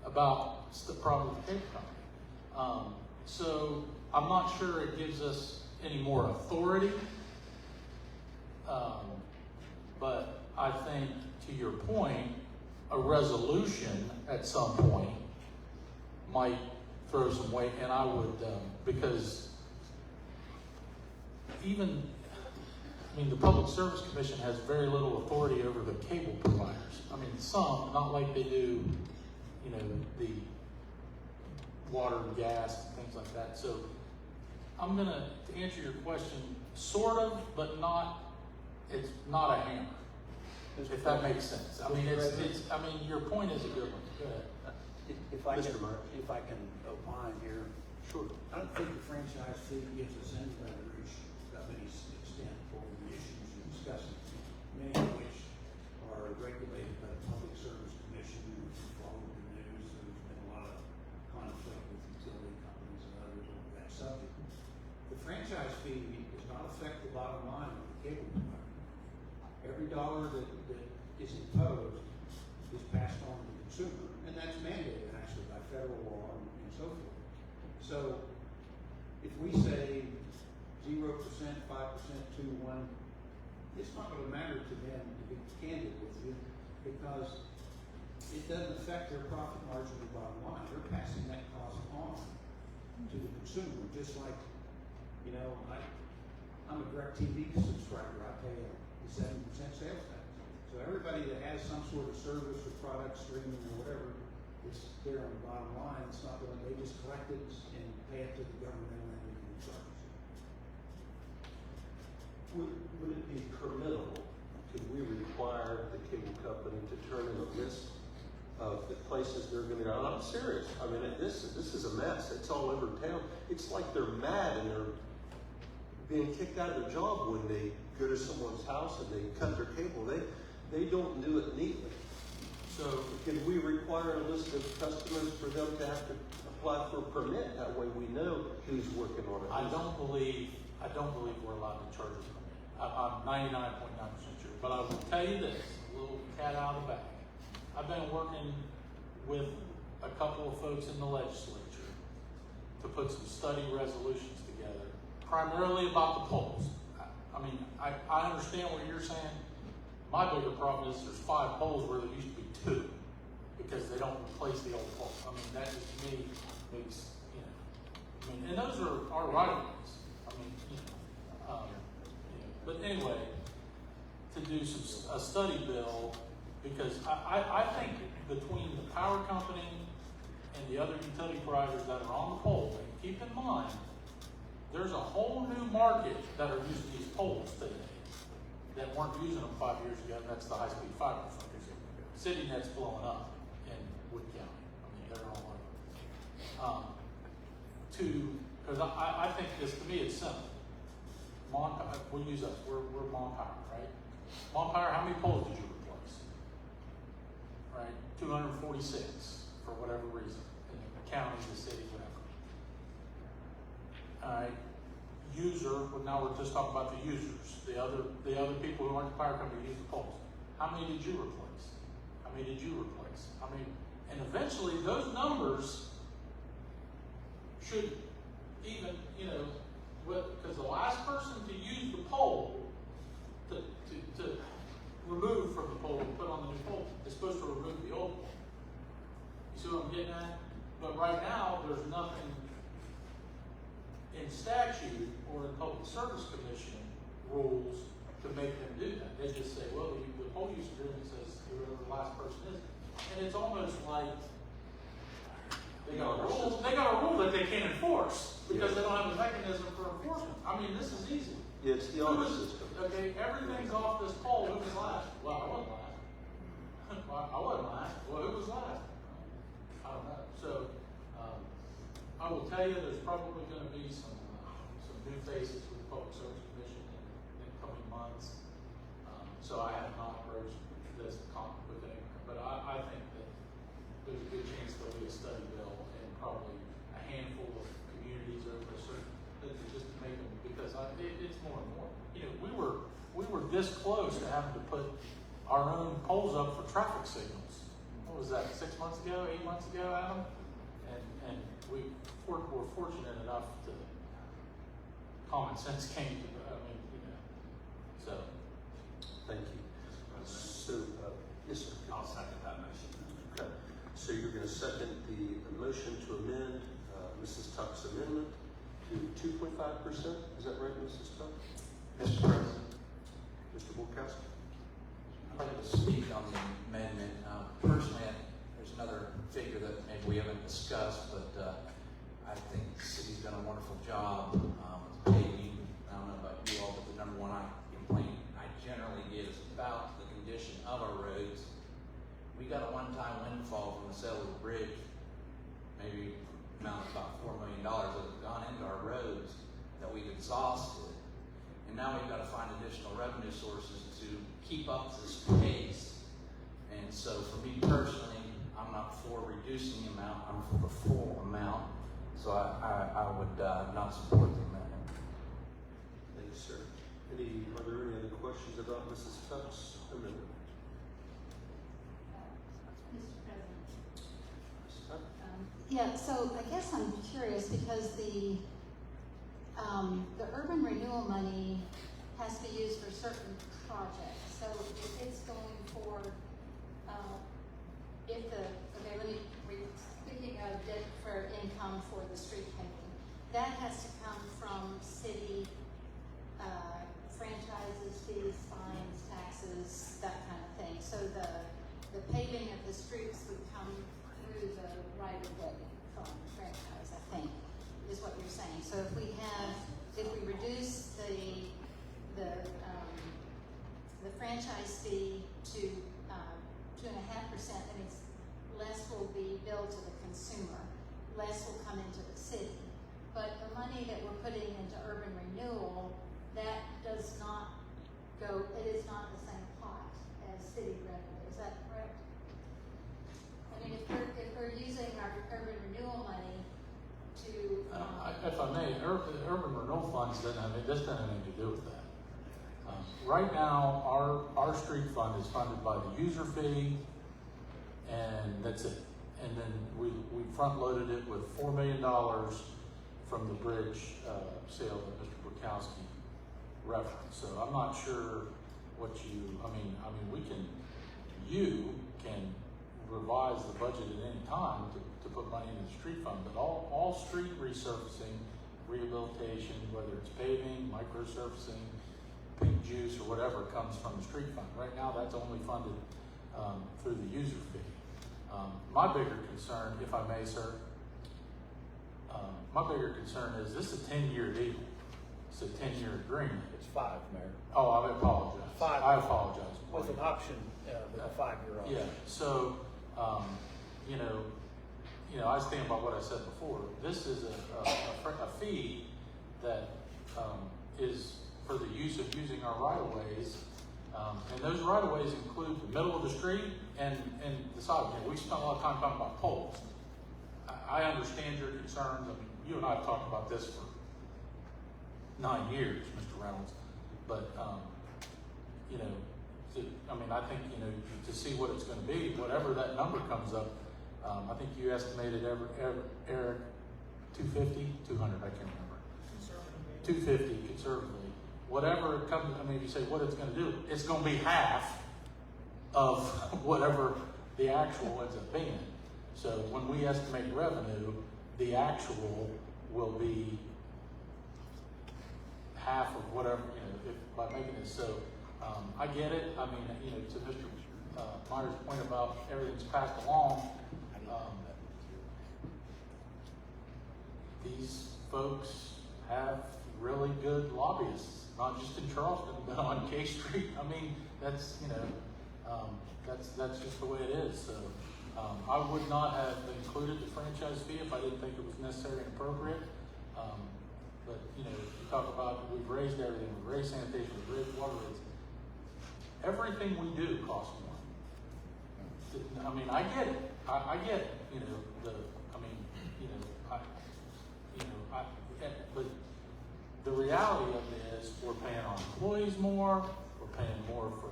about the problem with the cable company. So I'm not sure it gives us any more authority, but I think, to your point, a resolution at some point might throw some weight, and I would, because even, I mean, the Public Service Commission has very little authority over the cable providers. I mean, some, not like they do, you know, the water and gas and things like that. So I'm gonna, to answer your question, sort of, but not, it's not a hammer, if that makes sense. I mean, I mean, your point is a good one. Go ahead. If I can, Mr. Mark. if I can opine here. Sure. I don't think the franchise fee gives us any leverage of any extent for the issues you're discussing, many of which are regulated by the Public Service Commission. If you follow the news, there's been a lot of conflict with utility companies and others over that subject. The franchise fee does not affect the bottom line of the cable provider. Every dollar that is imposed is passed on to the consumer, and that's mandated actually by federal law and so forth. So if we say 0%, 5%, 2, 1, it's not going to matter to them, to be candid with you, because it doesn't affect their profit margin or bottom line. They're passing that cost on to the consumer, just like, you know, I'm a DirecTV subscriber. I pay a 7% sales tax. So everybody that has some sort of service or product streaming or whatever, it's there on the bottom line. It's not going to, they just collect it and pay it to the government and then we charge it. Would it be permissible, could we require the cable company to turn in a list of the places they're going to go? I'm serious. I mean, this is a mess. It's all over town. It's like they're mad and they're being kicked out of their job when they go to someone's house and they cut their cable. They don't do it neatly. So can we require a list of customers for them to have to apply for a permit? That way we know who's working on it. I don't believe we're allowed to charge a permit. I'm 99.9% sure. But I will tell you this, a little cat out of the bag. I've been working with a couple of folks in the legislature to put some study resolutions together, primarily about the polls. I mean, I understand what you're saying. My bigger problem is there's 5 poles where there used to be 2 because they don't replace the old pole. I mean, that just to me makes, you know, I mean, and those are our right of ways. I mean, you know, but anyway, to do a study bill, because I think between the power company and the other utility providers that are on the pole, and keep in mind, there's a whole new market that are using these poles today that weren't using them 5 years ago, and that's the high-speed fiber fuckers. CityNet's blowing up in Wood County. I mean, they're all over. Because I think this, to me, it's simple. We use us, we're Montpire, right? Montpire, how many poles did you replace? Right, 246, for whatever reason, in the county, the city, whatever. All right. User, well, now we're just talking about the users, the other people who aren't the power company use the poles. How many did you replace? How many did you replace? I mean, and eventually those numbers should even, you know, because the last person to use the pole to remove from the pole and put on the new pole is supposed to remove the old pole. You see what I'm getting at? But right now, there's nothing in statute or in Public Service Commission rules to make them do that. They just say, well, the pole use agreement says whoever the last person is. And it's almost like they got a rule that they can't enforce because they don't have a mechanism for enforcement. I mean, this is easy. Yeah, it's the honor system. Okay, everything's off this pole. Who was last? Well, I wasn't last. I wasn't last. Well, who was last? I don't know. So, I will tell you, there's probably going to be some new faces with the Public Service Commission in coming months. So I have not broached this with anyone, but I think that there's a good chance there'll be a study bill and probably a handful of communities over a certain, just to make them, because it's more and more. You know, we were this close to having to put our own poles up for traffic signals. What was that? 6 months ago, 8 months ago, Adam? And we're fortunate enough to common sense came to. I mean, you know, so. Thank you. So, yes, sir. I'll second that motion. Okay. So you're going to second the motion to amend Mrs. Tuck's amendment to 2.5%? Is that right, Mrs. Tuck? Mr. President, Mr. Borkowski? I'd like to speak on the amendment. Personally, there's another figure that maybe we haven't discussed, but I think the city's done a wonderful job with paving. I don't know about you all, but the number one complaint I generally get is about the condition of our roads. We got a one-time windfall from the sale of the bridge, maybe amount of about $4 million that has gone into our roads that we've exhausted. And now we've got to find additional revenue sources to keep up this pace. And so for me personally, I'm not for reducing the amount, I'm for the full amount. So I would not support the amendment. Thanks, sir. Are there any other questions about Mrs. Tuck's amendment? Mr. President. Mrs. Tuck? Yeah, so I guess I'm curious because the urban renewal money has to be used for certain projects. So if it's going for, speaking of debt for income for the street paving, that has to come from city franchises, fees, fines, taxes, that kind of thing. So the paving of the streets would come through the right of way from franchise, I think, is what you're saying. So if we reduce the franchise fee to 2.5%, that means less will be billed to the consumer, less will come into the city. But the money that we're putting into urban renewal, that does not go, it is not the same pot as city revenue, is that correct? I mean, if we're using our urban renewal money to, If I may, urban renewal funds this doesn't have anything to do with that. Right now, our street fund is funded by the user fee, and that's it. And then we front loaded it with $4 million from the bridge sale that Mr. Borkowski referenced. So I'm not sure what you can revise the budget at any time to put money in the street fund, but all street resurfacing, rehabilitation, whether it's paving, microsurfacing, pink juice, or whatever, comes from the street fund. Right now, that's only funded through the user fee. My bigger concern, if I may, sir, my bigger concern is this is a 10-year deal. It's a 10-year agreement. It's 5, Mayor. Oh, I apologize. 5. I apologize. With an option, a 5-year option. Yeah, so, I stand by what I said before. This is a fee that is for the use of using our right-of-ways. And those right-of-ways include the middle of the street and the side. We spent a lot of time talking about poles. I understand your concerns. I mean, you and I have talked about this for 9 years, Mr. Reynolds. But, I think, to see what it's going to be, whatever that number comes up, I think you estimated, Eric, 250, 200, I can't remember. 250 conservatively. Whatever it comes, if you say what it's going to do, it's going to be half of whatever the actual ends up being. So when we estimate revenue, the actual will be half of whatever, by making it so. I get it. To Mr. Meyer's point about everything's passed along, these folks have really good lobbyists, not just in Charleston, but on K Street. That's just the way it is. So I would not have included the franchise fee if I didn't think it was necessary and appropriate. But you talk about we've raised everything, we've raised sanitation, we've raised water rates. Everything we do costs more. I get it. I get but the reality of it is we're paying our employees more, we're paying more for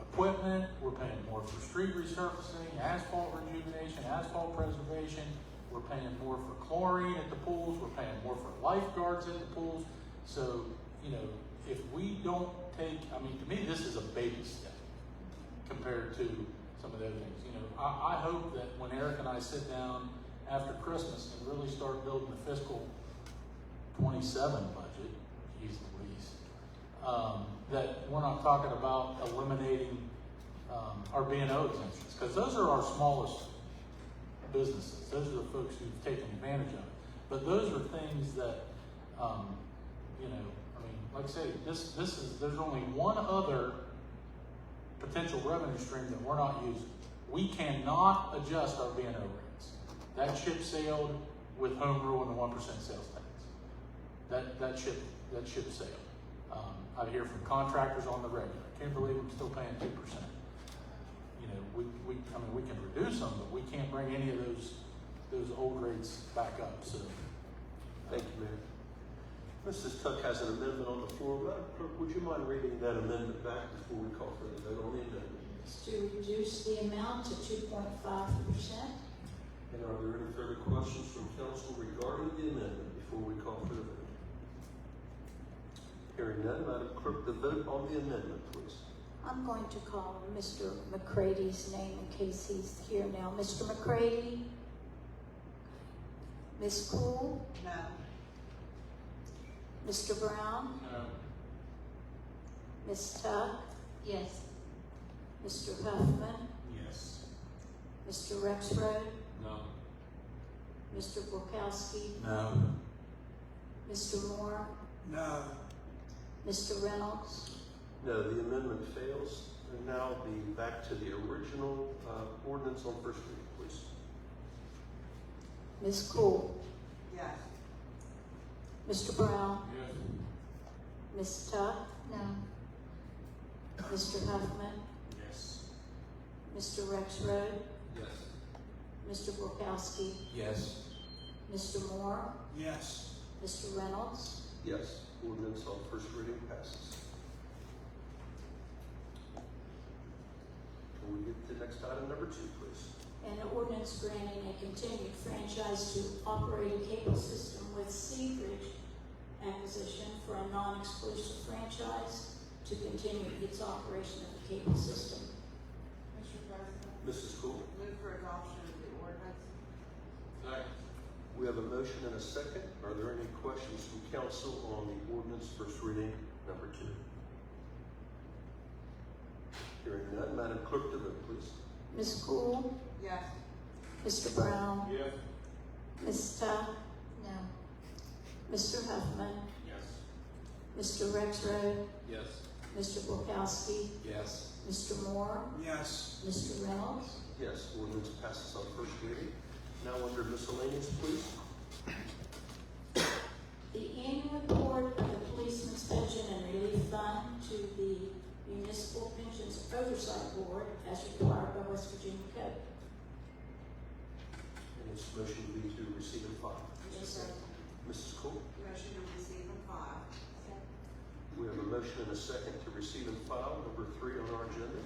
equipment, we're paying more for street resurfacing, asphalt rejuvenation, asphalt preservation, we're paying more for chlorine at the pools, we're paying more for lifeguards at the pools. So, if we don't take, to me this is a baby step compared to some of the other things. I hope that when Eric and I sit down after Christmas and really start building the fiscal 27 budget, use the least, that we're not talking about eliminating our B&O exemptions, because those are our smallest businesses. Those are the folks who've taken advantage of it. But those are things that, you know, I mean, like I say, there's only one other potential revenue stream that we're not using. We cannot adjust our B&O rates. That ship sailed with home rule and the 1% sales tax. That ship sailed. I hear from contractors on the regular. Can't believe I'm still paying 2%. You know, we can reduce them, but we can't bring any of those old rates back up. So, Thank you, Mayor. Mrs. Tuck has an amendment on the floor. Madam Clerk, would you mind reading that amendment back before we call for the vote on the amendment? It's to reduce the amount to 2.5%. And are there any further questions from council regarding the amendment before we call for the vote? Hearing none, Madam Clerk, the vote on the amendment, please. I'm going to call Mr. McCrady's name in case he's here now. Mr. McCrady? Ms. Poole? No. Mr. Brown? no. Ms. Tuck? Yes. Mr. Huffman? Yes. Mr. Rexroad? No. Mr. Borkowski? No. Mr. Moore? No. Mr. Reynolds? No, the amendment fails. And now back to the original ordinance on first reading, please. Ms. Cool? Yes. Mr. Brown? Yes. Ms. Tuck? No. Mr. Huffman? Yes. Mr. Rexroad? Yes. Mr. Borkowski? Yes. Mr. Moore? Yes. Mr. Reynolds? Yes, ordinance on first reading passes. Can we get to next item number 2, please? An ordinance granting a continued franchise to operate a cable system with Seabridge acquisition for a non-exclusive franchise to continue its operation of the cable system. Mr. President, Mrs. Cool? move for adoption of the ordinance. Second. We have a motion and a second. Are there any questions from council on the ordinance first reading number 2? Hearing none, Madam Clerk, the vote, please. Ms. Cool? Yes. Mr. Brown? Yes. Ms. Tuck? No. Mr. Huffman? Yes. Mr. Rexroad? Yes. Mr. Borkowski? Yes. Mr. Moore? Yes. Mr. Reynolds? Yes, ordinance passes on first reading. Now under miscellaneous, please. The annual report of the Policeman's Pension and Relief Fund to the Municipal Pensions Oversight Board as required by West Virginia Code. And this motion will be to receive and file. Yes, sir. Mrs. Cole? Motion to receive and file. We have a motion and a second to receive and file, number 3 on our agenda.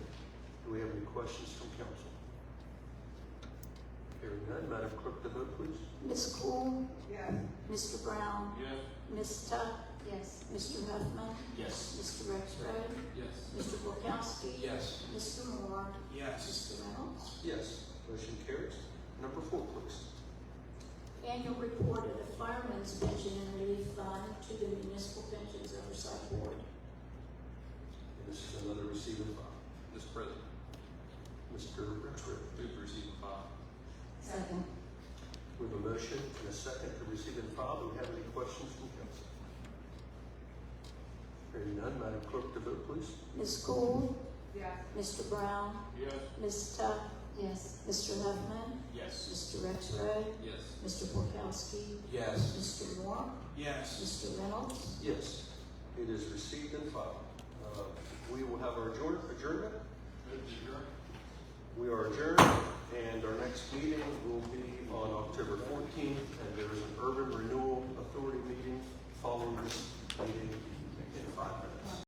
Do we have any questions from council? Hearing none, Madam Clerk, the vote, please. Ms. Cool? Yes. Mr. Brown? Yes. Ms. Tuck? Yes. Mr. Huffman? Yes. Mr. Rexroad? Yes. Mr. Borkowski? Yes. Mr. Moore? Yes. Mr. Reynolds? Yes, motion carries. Number 4, please. Annual report of the Fireman's Pension and Relief Fund to the Municipal Pensions Oversight Board. And this is another receive and file. Mr. President, Mr. Rexford. move to receive and file. Second. We have a motion and a second to receive and file. Do we have any questions from council? Hearing none, Madam Clerk, the vote, please. Ms. Cool? Yes. Mr. Brown? Yes. Ms. Tuck? Yes. Mr. Huffman? Yes. Mr. Rexroad? Yes. Mr. Borkowski? Yes. Mr. Moore? Yes. Mr. Reynolds? Yes, it is received and filed. We will have our adjournment. We are adjourned, and our next meeting will be on October 14th, and there is an Urban Renewal Authority meeting following this meeting in 5 minutes.